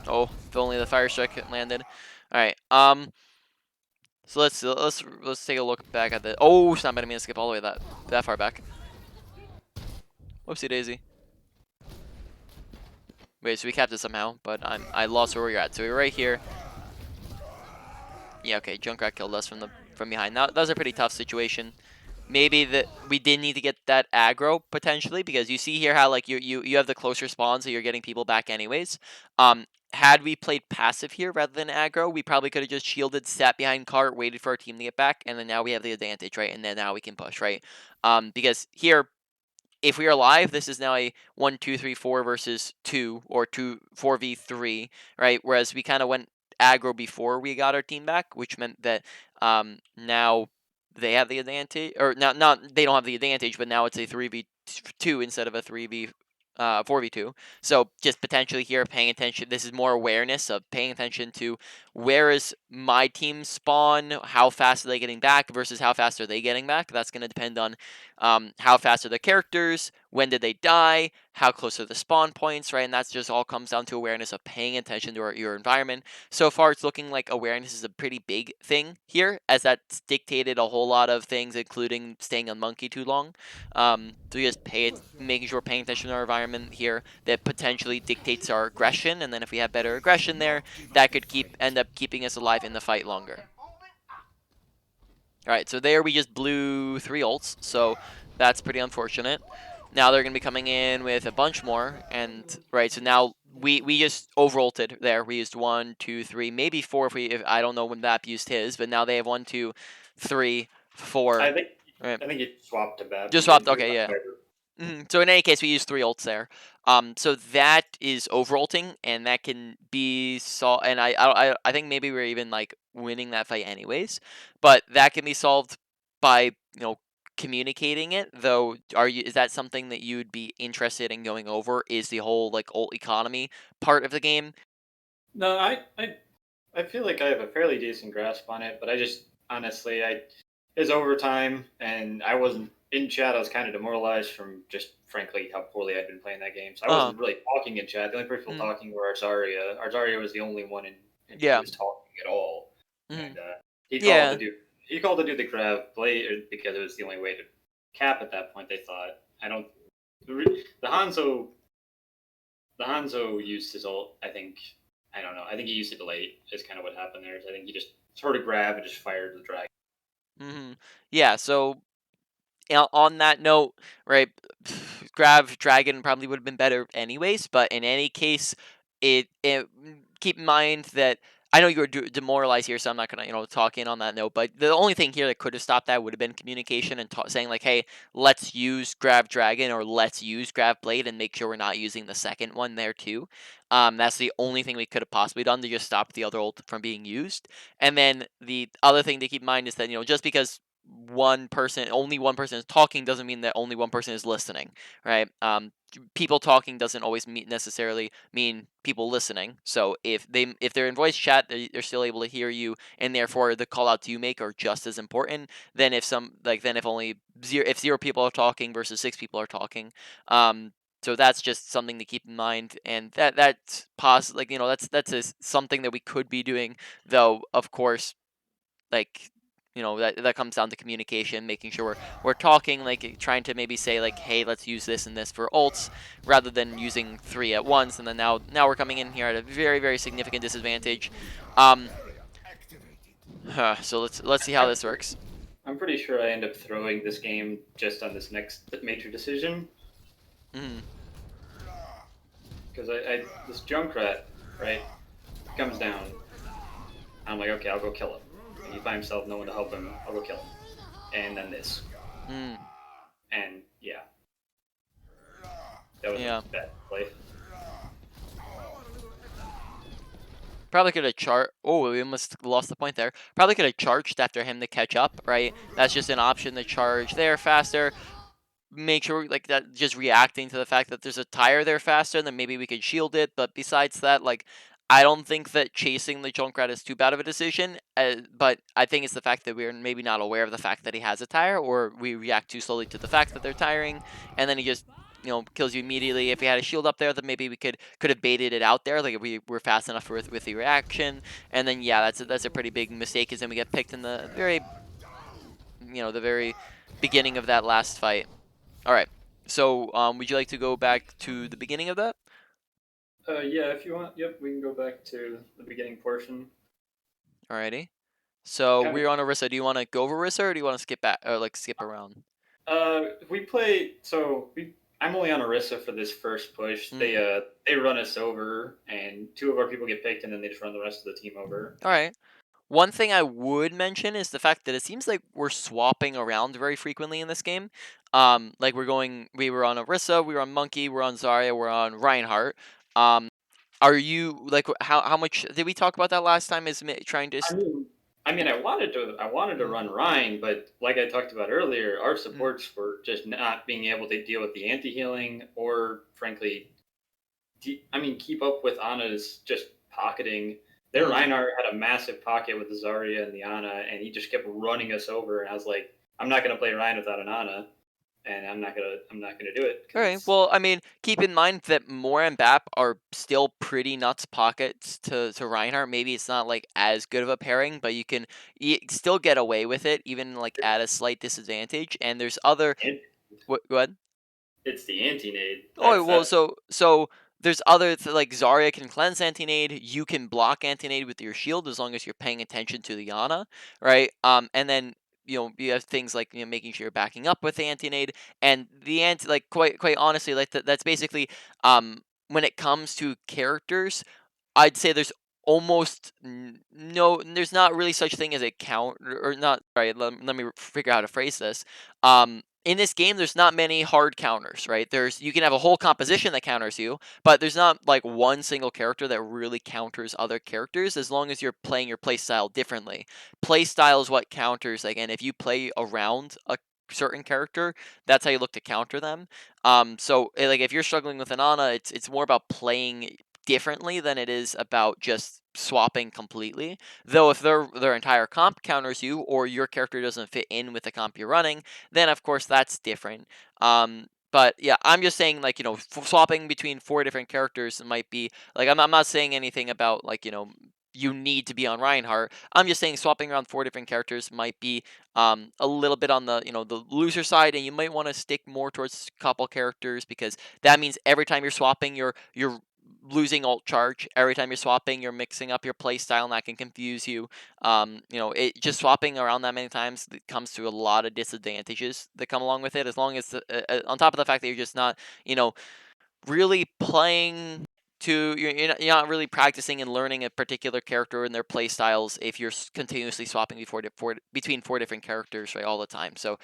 Oh, if only the fire strike landed. All right. So let's take a look back at the. Oh, it's not meant me to skip all the way that far back. Whoopsie daisy. Wait, so we capped it somehow, but I lost where we were at. So we were right here. Yeah, okay. Junkrat killed us from behind. That was a pretty tough situation. Maybe that we did need to get that aggro potentially, because you see here how like you have the closer spawn, so you're getting people back anyways. Had we played passive here rather than aggro, we probably could have just shielded, sat behind cart, waited for our team to get back, and then now we have the advantage, right? And then now we can push, right? Because here, if we are live, this is now a 1, 2, 3, 4 versus 2, or 4v3, right? Whereas we kind of went aggro before we got our team back, which meant that now they have the advantage, or not they don't have the advantage, but now it's a 3v2 instead of a 4v2. So just potentially here paying attention. This is more awareness of paying attention to where is my team spawn, how fast are they getting back versus how fast are they getting back. That's going to depend on how fast are the characters, when did they die, how close are the spawn points, right? And that's just all comes down to awareness of paying attention to your environment. So far, it's looking like awareness is a pretty big thing here, as that's dictated a whole lot of things, including staying on monkey too long. So just making sure we're paying attention to our environment here, that potentially dictates our aggression, and then if we have better aggression there, that could end up keeping us alive in the fight longer. All right, so there we just blew 3 ults, so that's pretty unfortunate. Now they're going to be coming in with a bunch more, and right, so now we just over-ulted there. We used 1, 2, 3, maybe 4 if I don't know when Bap used his, but now they have 1, 2, 3, 4. I think Right. I think it swapped to Bap. Just swapped. Okay, yeah. So in any case, we use 3 ults there. So that is over-ulting, and that can be solved. And I think maybe we're even like winning that fight anyways, but that can be solved by communicating it. Though, is that something that you'd be interested in going over? Is the whole like ult economy part of the game? No, I feel like I have a fairly decent grasp on it, but I just honestly it's overtime, and I wasn't in chat. I was kind of demoralized from just frankly how poorly I'd been playing that game. So I wasn't really talking in chat. The only people talking were Zarya. Zarya was the only one in who was talking at all, and he called to do the grab blade because it was the only way to cap at that point. They thought the Hanzo used his ult. I don't know. I think he used it late. Is kind of what happened there. I think he just sort of grabbed and just fired the dragon. Yeah. So on that note, right, grab dragon probably would have been better anyways. But in any case, keep in mind that I know you were demoralized here, so I'm not gonna talk in on that note. But the only thing here that could have stopped that would have been communication and saying like, hey, let's use grab dragon or let's use grab blade and make sure we're not using the second one there too. That's the only thing we could have possibly done to just stop the other ult from being used. And then the other thing to keep in mind is that just because only one person is talking doesn't mean that only one person is listening, right? People talking doesn't always necessarily mean people listening. So if they're in voice chat, they're still able to hear you, and therefore the call outs you make are just as important than if only zero people are talking versus six people are talking. So that's just something to keep in mind, and that's something that we could be doing, though. Of course, like that comes down to communication, making sure we're talking, like trying to maybe say like, hey, let's use this and this for ults rather than using three at once, and then now we're coming in here at a very very significant disadvantage. um so let's see how this works. I'm pretty sure I end up throwing this game just on this next major decision Mm-hmm. because I this Junkrat, right, comes down. I'm like, okay, I'll go kill him. And he finds himself, no one to help him. I'll go kill him. And then this, Mm, and yeah, that was a yeah. bad play. Probably could have Oh, we almost lost the point there. Probably could have charged after him to catch up, right? That's just an option to charge there faster. Make sure like that, just reacting to the fact that there's a tire there faster, then maybe we could shield it. But besides that, like, I don't think that chasing the Junkrat is too bad of a decision. But I think it's the fact that we're maybe not aware of the fact that he has a tire, or we react too slowly to the fact that they're tiring, and then he just kills you immediately. If he had a shield up there, then maybe we could have baited it out there, like if we were fast enough with the reaction. And then yeah, that's a pretty big mistake, is then we get picked in the very beginning of that last fight. All right. So, would you like to go back to the beginning of that? Yeah, if you want. Yep, we can go back to the beginning portion. Alrighty. So Kind of. we're on Orisa. Do you want to go over Orisa, or do you want to skip back, or like skip around? We play. So we. I'm only on Orisa for this first push. Mm. They run us over, and two of our people get picked, and then they just run the rest of the team over. All right. One thing I would mention is the fact that it seems like we're swapping around very frequently in this game. Like we were on Orisa, we were on Monkey, we're on Zarya, we're on Reinhardt. Um, are you like how much did we talk about that last time? Is trying to. I mean, I wanted to Mm, run Rhine, but like I talked about earlier, our mm, supports were just not being able to deal with the anti healing, or frankly, keep up with Anna's just pocketing. Their mm. Reinhardt had a massive pocket with the Zarya and the Ana, and he just kept running us over. And I was like, I'm not gonna play Rhine without an Ana, and I'm not gonna do it All because right. it's Well, I mean, keep in mind that Moore and Bap are still pretty nuts pockets to Reinhardt. Maybe it's not like as good of a pairing, but you still get away with it, even like at a slight disadvantage. And there's other. it's What? Go ahead. it's the anti nade. Oh, well, That's so there's like Zarya can cleanse anti-nade, you can block anti-nade with your shield as long as you're paying attention to the Ana, right? And then you have things like making sure you're backing up with the anti-nade, and the anti like quite honestly, like that's basically when it comes to characters, I'd say there's almost no, there's not really such thing as a count, or not. Sorry, let me figure out how to phrase this. In this game, there's not many hard counters, right? You can have a whole composition that counters you, but there's not like one single character that really counters other characters, as long as you're playing your playstyle differently. Playstyle is what counters. Like, and if you play around a certain character, that's how you look to counter them. So like if you're struggling with an Ana, it's more about playing differently than it is about just swapping completely. Though if their entire comp counters you, or your character doesn't fit in with the comp you're running, then of course that's different. But yeah, I'm just saying, like, swapping between four different characters might be like, I'm not saying anything about like, you need to be on Reinhardt. I'm just saying swapping around four different characters might be a little bit on the the loser side, and you might want to stick more towards a couple characters, because that means every time you're swapping, you're losing ult charge. Every time you're swapping, you're mixing up your play style, and that can confuse you. It just swapping around that many times, it comes to a lot of disadvantages that come along with it. As long as on top of the fact that you're just not, you know, really playing you're not really practicing and learning a particular character and their play styles if you're continuously swapping between four different characters, right, all the time. So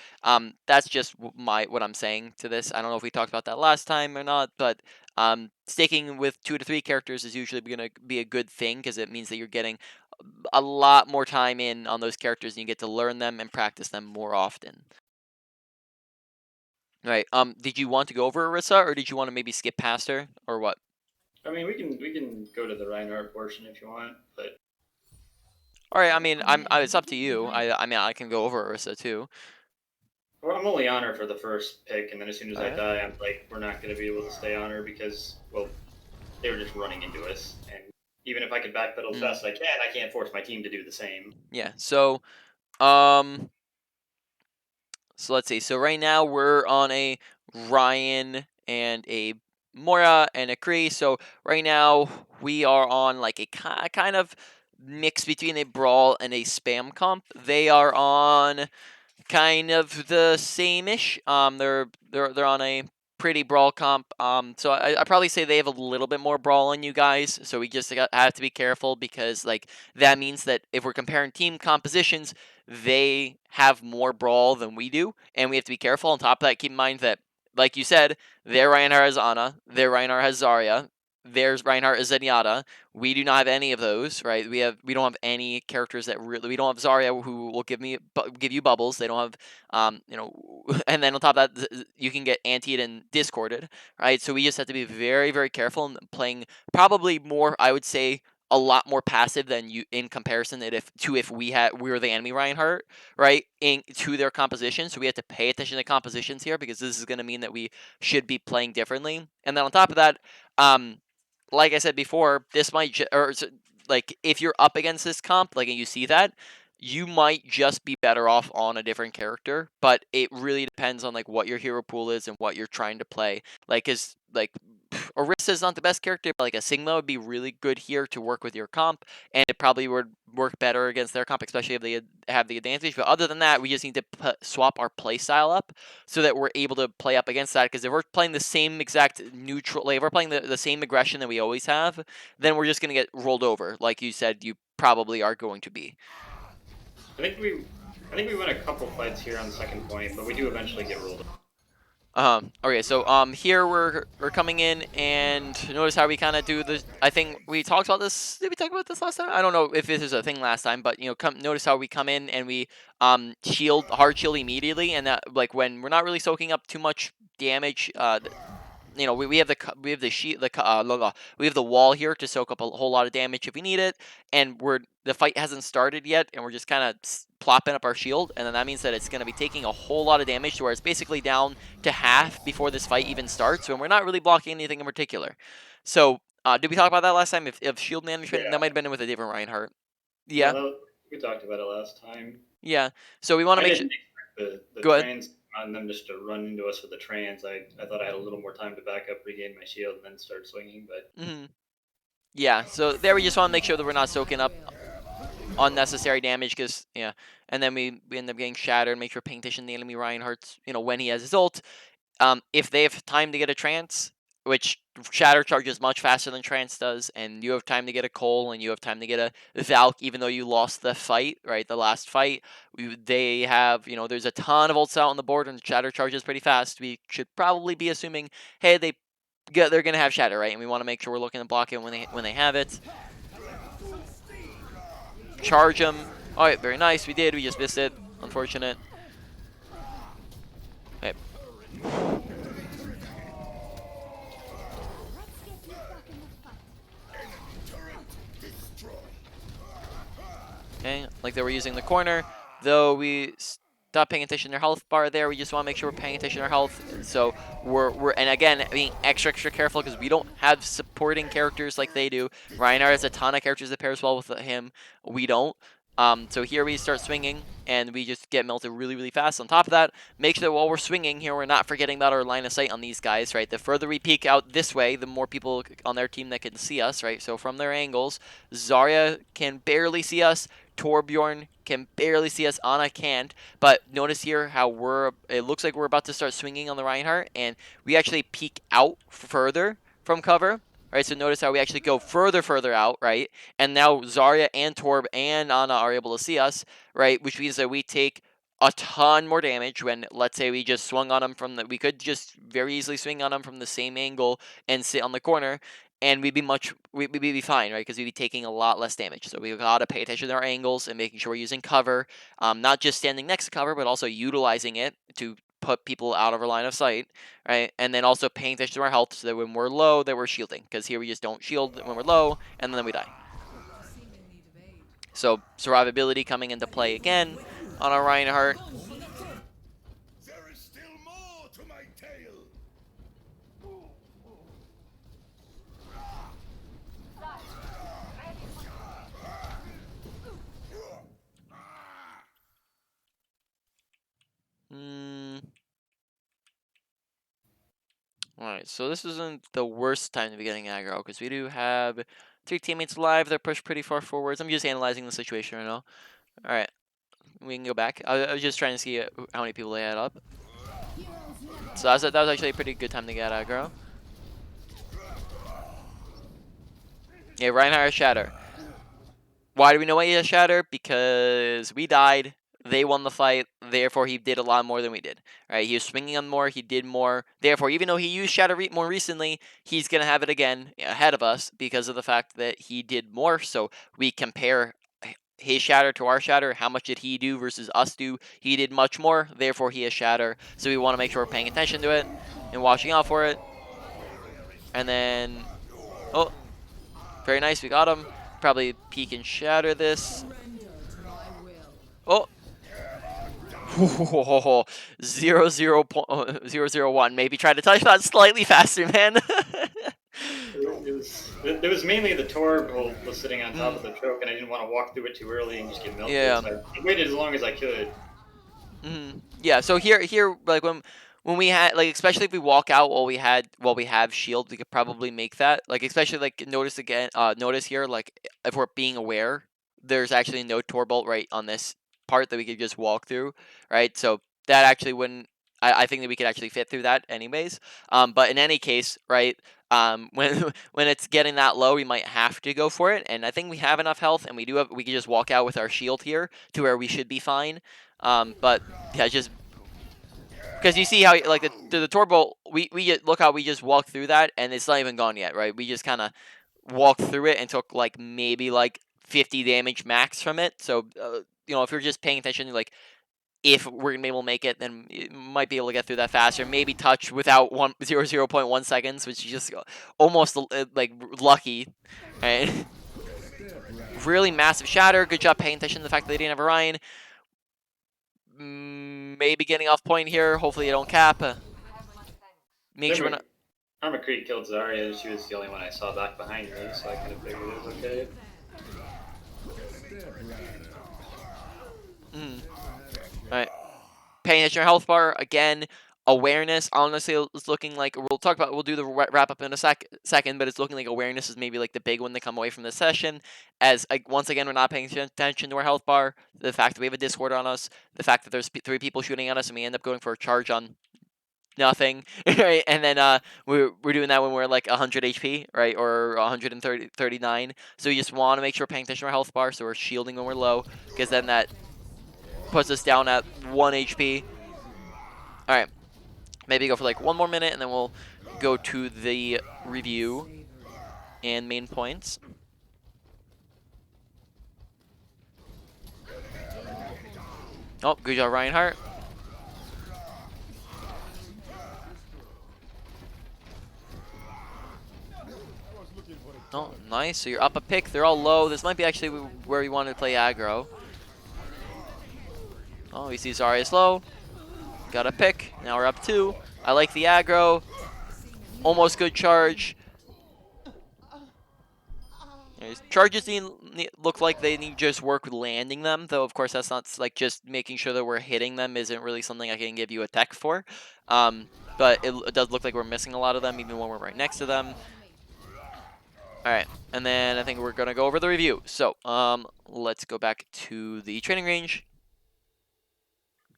that's just what I'm saying to this. I don't know if we talked about that last time or not, but sticking with 2 to 3 characters is usually going to be a good thing, because it means that you're getting a lot more time in on those characters, and you get to learn them and practice them more often. Right. Did you want to go over Orisa, or did you want to maybe skip past her, or what? I mean, we can go to the Reinhardt portion if you want, but All right. I mean, it's up to you. I mean, I can go over Orisa too. well, I'm only on her for the first pick, and then as soon as All I right. die, I'm like, we're not going to be able to stay on her because, well, they were just running into us, and even if I could backpedal as Mm, fast as I can't force my team to do the same. yeah. Um, so let's see. So right now we're on a Ryan and a Moira and a Kree. So right now we are on like a kind of mix between a brawl and a spam comp. They are on kind of the same-ish. They're on a pretty brawl comp. So I probably say they have a little bit more brawl on you guys. So we just have to be careful because like that means that if we're comparing team compositions, they have more brawl than we do, and we have to be careful. On top of that, keep in mind that, like you said, their Reinhardt has Ana, their Reinhardt has Zarya, there's Reinhardt is Zenyatta. We do not have any of those, right? We don't have any characters that really. We don't have Zarya who will give you bubbles. They don't have and then on top of that, you can get antied and discorded, right? So we just have to be very very careful and playing probably more. I would say a lot more passive than you in comparison that if we were the enemy Reinhardt, right? To their composition. So we have to pay attention to compositions here because this is going to mean that we should be playing differently. And then on top of that, like I said before, this might like if you're up against this comp, like and you see that, you might just be better off on a different character. But it really depends on like what your hero pool is and what you're trying to play. Like is like Orisa is not the best character, but like a Sigma would be really good here to work with your comp, and it probably would work better against their comp, especially if they have the advantage. But other than that, we just need to swap our play style up so that we're able to play up against that. Because if we're playing the same exact neutral, like if we're playing the same aggression that we always have, then we're just gonna get rolled over, like you said you probably are going to be. I think we, I think we win a couple fights here on second point, but we do eventually get rolled. Okay, so here we're coming in, and notice how we kind of do this. I think we talked about this. Did we talk about this last time? I don't know if this is a thing last time, but notice how we come in and we hard shield immediately, and that like when we're not really soaking up too much damage. We have the sheet we have the wall here to soak up a whole lot of damage if we need it, and the fight hasn't started yet, and we're just kind of plopping up our shield, and then that means that it's going to be taking a whole lot of damage to where it's basically down to half before this fight even starts, and we're not really blocking anything in particular. So did we talk about that last time? If shield management, that Yeah, might have been with a different Reinhardt. yeah, Yeah, we talked about it last time. yeah. So we want to I make sure. didn't expect the Go ahead. trans on them just to run into us with the trans. I thought I had a little more time to back up, regain my shield, and then start swinging. But Yeah. So there we just want to make sure that we're not soaking up unnecessary damage because yeah, and then we end up getting shattered. Make sure paying attention to the enemy Reinhardt's when he has his ult. If they have time to get a trance, which shatter charges much faster than trance does, and you have time to get a Cole and you have time to get a Valk, even though you lost the fight, right? The last fight, they have there's a ton of ults out on the board and shatter charges pretty fast. We should probably be assuming, hey, they're gonna have shatter, right? And we want to make sure we're looking to block it when they have it. Charge them. All right, very nice. We did. We just missed it. Unfortunate. Okay. Okay, like they were using the corner, though we stopped paying attention to their health bar there. We just want to make sure we're paying attention to our health. So we're and again being extra careful because we don't have supporting characters like they do. Reinhardt has a ton of characters that pairs well with him. We don't. So here we start swinging and we just get melted really fast. On top of that, make sure that while we're swinging here, we're not forgetting about our line of sight on these guys, right? The further we peek out this way, the more people on their team that can see us, right? So from their angles, Zarya can barely see us. Torbjorn can barely see us. Ana can't. But notice here how it looks like we're about to start swinging on the Reinhardt, and we actually peek out further from cover. Right, so notice how we actually go further out, right? And now Zarya and Torb and Ana are able to see us, right? Which means that we take a ton more damage when, let's say, we just swung on them we could just very easily swing on them from the same angle and sit on the corner. and we'd be fine, right? Because we'd be taking a lot less damage. So we gotta pay attention to our angles and making sure we're using cover, not just standing next to cover, but also utilizing it to put people out of our line of sight, right? And then also paying attention to our health so that when we're low, that we're shielding. Because here we just don't shield when we're low, and then we die. So survivability coming into play again on our Reinhardt. There is still more to my tale. Alright, so this isn't the worst time to be getting aggro, because we do have 3 teammates alive. They're pushed pretty far forwards. I'm just analyzing the situation right now. Alright, we can go back. I was just trying to see how many people they had up. So that was actually a pretty good time to get aggro. Yeah, Reinhardt Shatter. Why do we know he has Shatter? Because we died. They won the fight, therefore he did a lot more than we did. Right? He was swinging on more, he did more. Therefore, even though he used Shatter more recently, he's gonna have it again ahead of us because of the fact that he did more. So we compare his Shatter to our Shatter. How much did he do versus us do? He did much more, therefore he has Shatter. So we want to make sure we're paying attention to it and watching out for it. And then, oh, very nice, we got him. Probably peek and Shatter this. Oh. 0-0-0-0-1. Maybe try to touch that slightly faster, man. It was mainly the Torb was sitting on top of the choke, and I didn't want to walk through it too early and just get melted. Yeah. So I waited as long as I could. Yeah. So here, like when we had, like, especially if we walk out while we have shield, we could probably make that. Like, especially like notice here, like if we're being aware, there's actually no Torbolt right on this part that we could just walk through, right? So that actually wouldn't. I think that we could actually fit through that anyways. But in any case, right? When when it's getting that low, we might have to go for it. And I think we have enough health, and we can just walk out with our shield here to where we should be fine. But yeah, just because you see how like the Torbolt, look how we just walked through that, and it's not even gone yet, right? We just kind of walked through it and took like maybe like 50 damage max from it. So if you're just paying attention, like if we're gonna be able to make it, then you might be able to get through that faster. Maybe touch without 0.1 seconds, which is just almost like lucky, right? Really massive Shatter. Good job paying attention to the fact that they didn't have Orion. Maybe getting off point here. Hopefully, you don't cap. Make sure we're not. Armor Creek killed Zarya, and she was the only one I saw back behind me, so I kind of figured it was okay. Alright. Paying attention to your health bar again. Awareness, honestly, it's looking like we'll do the wrap up in a second, but it's looking like awareness is maybe like the big one to come away from this session. As once again, we're not paying attention to our health bar, the fact that we have a Discord on us, the fact that there's 3 people shooting at us, and we end up going for a charge on nothing, right? And then we're doing that when we're like 100 HP, right, or 139. So you just want to make sure we're paying attention to our health bar, so we're shielding when we're low, because then that puts us down at 1 HP. All right. Maybe go for like 1 more minute, and then we'll go to the review and main points. Oh, good job, Reinhardt. Oh, nice. So you're up a pick. They're all low. This might be actually where we wanted to play aggro. Oh, we see Zarya's low. Got a pick. Now we're up 2. I like the aggro. Almost good charge. Charges look like they need just work with landing them, though of course that's not like just making sure that we're hitting them isn't really something I can give you a tech for. But it does look like we're missing a lot of them even when we're right next to them. Alright, and then I think we're gonna go over the review. So let's go back to the training range.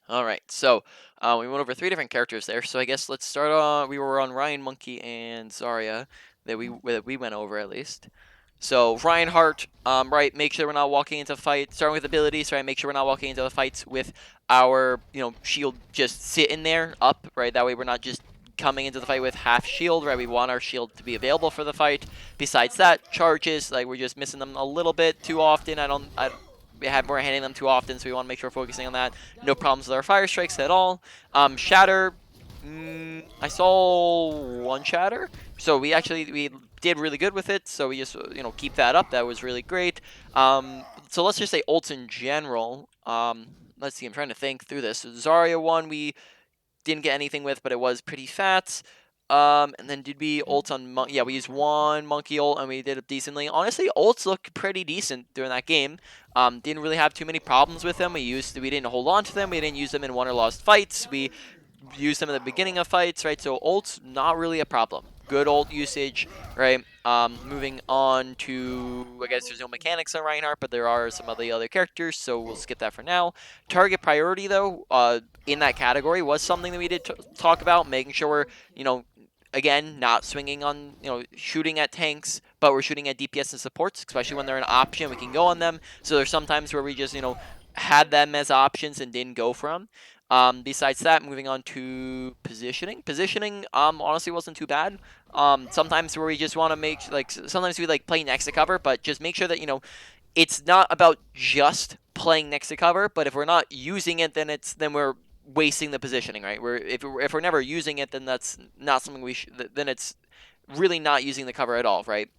Alright, so we went over 3 different characters there, so I guess let's start on, we were on Ryan, Monkey, and Zarya that we went over at least. So Reinhardt, right, make sure we're not walking into fights, starting with abilities, right, make sure we're not walking into the fights with our, shield just sitting there, up, right, that way we're not just coming into the fight with half shield, right? We want our shield to be available for the fight. Besides that, charges, like we're just missing them a little bit too often. We're hitting them too often, so we want to make sure we're focusing on that. No problems with our fire strikes at all. Shatter, I saw one shatter, so we did really good with it. So we just keep that up. That was really great. So let's just say ults in general. Let's see. I'm trying to think through this. So Zarya one we didn't get anything with, but it was pretty fat. And then did we ult on yeah, we used one monkey ult and we did it decently. Honestly, ults look pretty decent during that game. Didn't really have too many problems with them. We didn't hold on to them. We didn't use them in won or lost fights. We used them at the beginning of fights, right? So ults not really a problem. Good ult usage, right? Moving on to, I guess there's no mechanics on Reinhardt, but there are some of the other characters, so we'll skip that for now. Target priority, though, in that category was something that we did talk about, making sure we're, again, not swinging on, shooting at tanks, but we're shooting at DPS and supports, especially when they're an option. We can go on them. So there's some times where we just, had them as options and didn't go for them. Besides that, moving on to positioning. Positioning, honestly wasn't too bad. Sometimes where we just want to sometimes we play next to cover, but just make sure that, it's not about just playing next to cover, but if we're not using it, then we're wasting the positioning, right? If we're never using it, then that's not something then it's really not using the cover at all, right?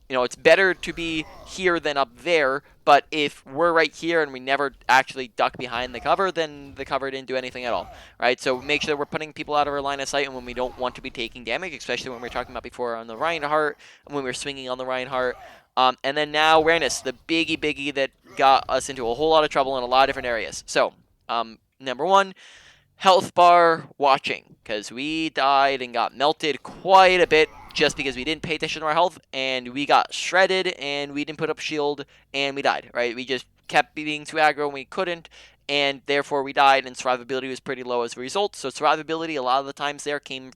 It's better to be here than up there, but if we're right here and we never actually duck behind the cover, then the cover didn't do anything at all, right? So make sure that we're putting people out of our line of sight and when we don't want to be taking damage, especially when we were talking about before on the Reinhardt, and when we were swinging on the Reinhardt. And then now awareness, the biggie that got us into a whole lot of trouble in a lot of different areas. So, number one, health bar watching, because we died and got melted quite a bit just because we didn't pay attention to our health, and we got shredded, and we didn't put up shield, and we died, right? We just kept being too aggro and we couldn't, and therefore we died, and survivability was pretty low as a result. So survivability, a lot of the times there came,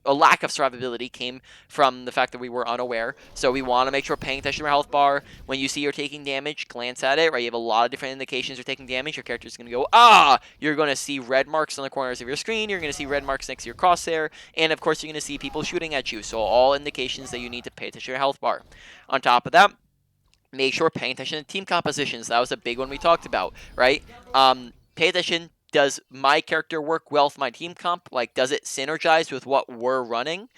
a lack of survivability came from the fact that we were unaware. So we want to make sure we're paying attention to our health bar. When you see you're taking damage, glance at it, right? You have a lot of different indications you're taking damage. Your character's going to go, you're going to see red marks on the corners of your screen. You're going to see red marks next to your crosshair. And of course, you're going to see people shooting at you. So all indications that you need to pay attention to your health bar. On top of that, make sure paying attention to team compositions. That was a big one we talked about, right? Pay attention. Does my character work well with my team comp? Does it synergize with what we're running?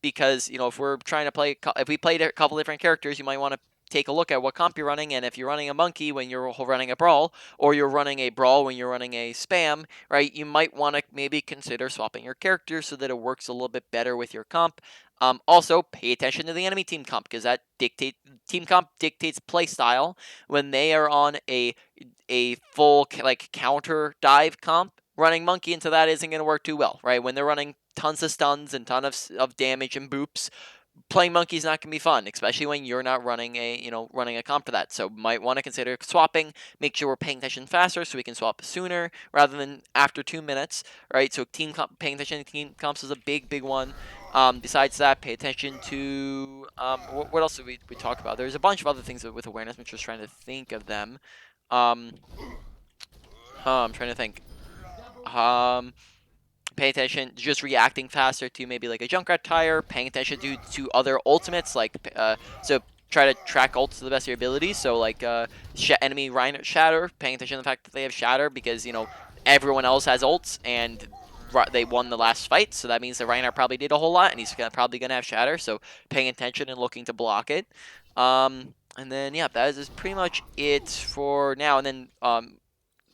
Because, if we're trying to if we played a couple different characters, you might want to take a look at what comp you're running, and if you're running a monkey when you're running a brawl, or you're running a brawl when you're running a spam, right, you might want to maybe consider swapping your character so that it works a little bit better with your comp. Also, pay attention to the enemy team comp, because team comp dictates play style. When they are on a full counter dive comp, running monkey into that isn't going to work too well, right? When they're running tons of stuns and tons of damage and boops, playing monkey is not going to be fun, especially when you're not running a comp for that. So might want to consider swapping. Make sure we're paying attention faster so we can swap sooner rather than after 2 minutes, right? So paying attention to team comps is a big one. Besides that, pay attention to what else did we talk about? There's a bunch of other things with awareness. I'm just trying to think of them. I'm trying to think. Pay attention, just reacting faster to maybe a Junkrat tire, paying attention to other ultimates, so try to track ults to the best of your ability. So enemy Reinhardt Shatter, paying attention to the fact that they have Shatter because, everyone else has ults and they won the last fight, so that means that Reinhardt probably did a whole lot and he's probably going to have Shatter, so paying attention and looking to block it. And then, yeah, that is pretty much it for now. And then,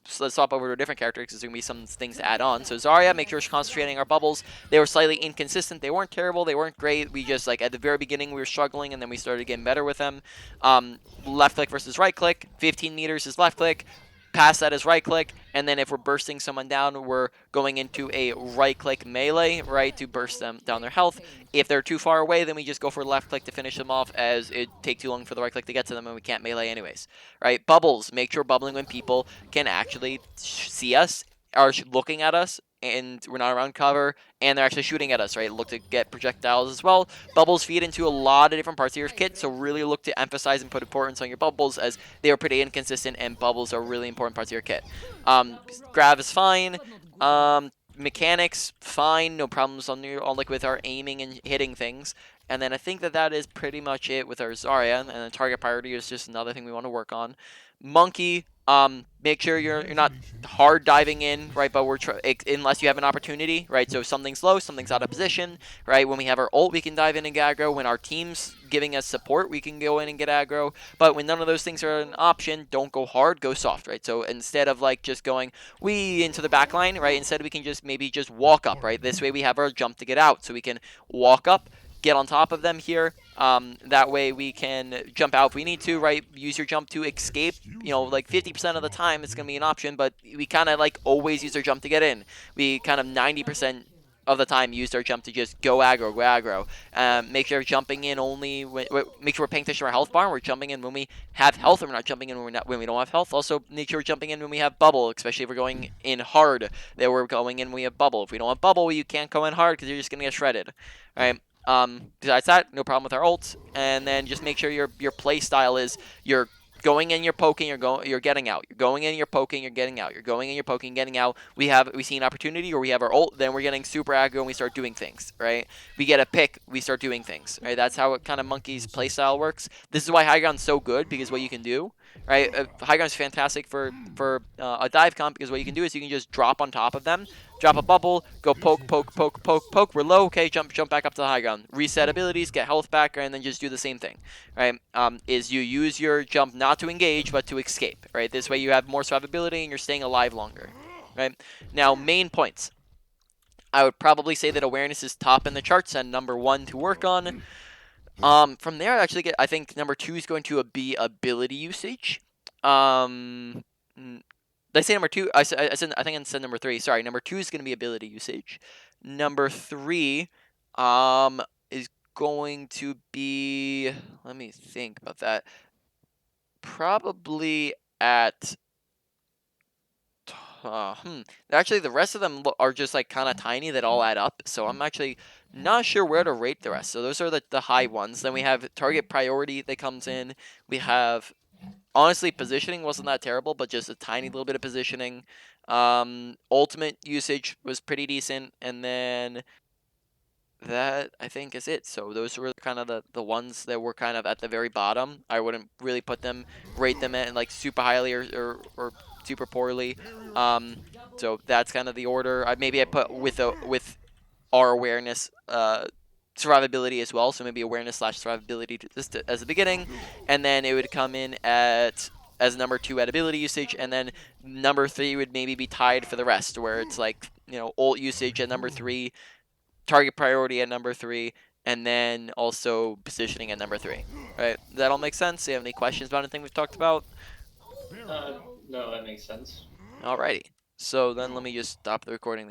so let's swap over to a different character because there's going to be some things to add on. So Zarya, make sure she's concentrating our bubbles. They were slightly inconsistent. They weren't terrible. They weren't great. We just, at the very beginning, we were struggling, and then we started getting better with them. Left click versus right click. 15 meters is left click. Past that is right click, and then if we're bursting someone down, we're going into a right click melee, right, to burst them down their health. If they're too far away, then we just go for left click to finish them off, as it takes too long for the right click to get to them and we can't melee anyways, right? Bubbles, make sure bubbling when people can actually see us, are looking at us, and we're not around cover, and they're actually shooting at us, right? Look to get projectiles as well. Bubbles feed into a lot of different parts of your kit, so really look to emphasize and put importance on your bubbles, as they are pretty inconsistent, and bubbles are really important parts of your kit. Grav is fine. mechanics, fine, no problems on like with our aiming and hitting things. And then I think that is pretty much it with our Zarya, and then target priority is just another thing we want to work on. Monkey, make sure you're not hard diving in, right? But unless you have an opportunity, right? So something's low, something's out of position, right? When we have our ult, we can dive in and get aggro. When our team's giving us support, we can go in and get aggro. But when none of those things are an option, don't go hard, go soft, right? So instead of like just going into the back line, right? Instead we can just maybe just walk up, right? This way we have our jump to get out, so we can walk up, get on top of them here. That way we can jump out if we need to, right? Use your jump to escape. You know, like 50% of the time it's going to be an option, but we kind of like always use our jump to get in. We kind of 90% of the time used our jump to just go aggro, go aggro. Make sure we're jumping in only make sure we're paying attention to our health bar. We're jumping in when we have health, and we're not jumping in when we don't have health. Also, make sure we're jumping in when we have bubble, especially if we're going in hard. That we're going in when we have bubble. If we don't have bubble, you can't go in hard because you're just gonna get shredded. All right. Besides that, no problem with our ults, and then just make sure your play style is you're going in, you're poking, you're getting out. You're going in, you're poking, you're getting out. You're going in, you're poking, getting out. We see an opportunity, or we have our ult, then we're getting super aggro and we start doing things, right? We get a pick, we start doing things, right? That's how it kind of Monkey's play style works. This is why high ground's so good, because what you can do, right? High ground's fantastic for a dive comp, because what you can do is you can just drop on top of them, drop a bubble, go poke, poke, poke, poke, poke. We're low, okay, jump back up to the high ground. Reset abilities, get health back, and then just do the same thing, right? Is you use your jump not to engage, but to escape, right? This way you have more survivability and you're staying alive longer, right? Now, main points. I would probably say that awareness is top in the charts and number 1 to work on. From there, I think number 2 is going to be ability usage. Did I say number 2? I think I said number 3. Sorry, number 2 is going to be ability usage. Number 3, is going to be. Let me think about that. Probably at. Actually, the rest of them are just like kind of tiny that all add up. So I'm actually not sure where to rate the rest. So those are the high ones. Then we have target priority that comes in. We have. Honestly, positioning wasn't that terrible, but just a tiny little bit of positioning. Ultimate usage was pretty decent, and then that I think is it. So those were kind of the ones that were kind of at the very bottom. I wouldn't really rate them at like super highly or super poorly. So that's kind of the order. Maybe I put with our awareness survivability as well, so maybe awareness / survivability just as the beginning, and then it would come in as number 2 at ability usage, and then number 3 would maybe be tied for the rest, where it's like, you know, ult usage at number 3, target priority at number 3, and then also positioning at number 3. Right? Does that all make sense? Do you have any questions about anything we've talked about? No, that makes sense. Alrighty. So then let me just stop the recording.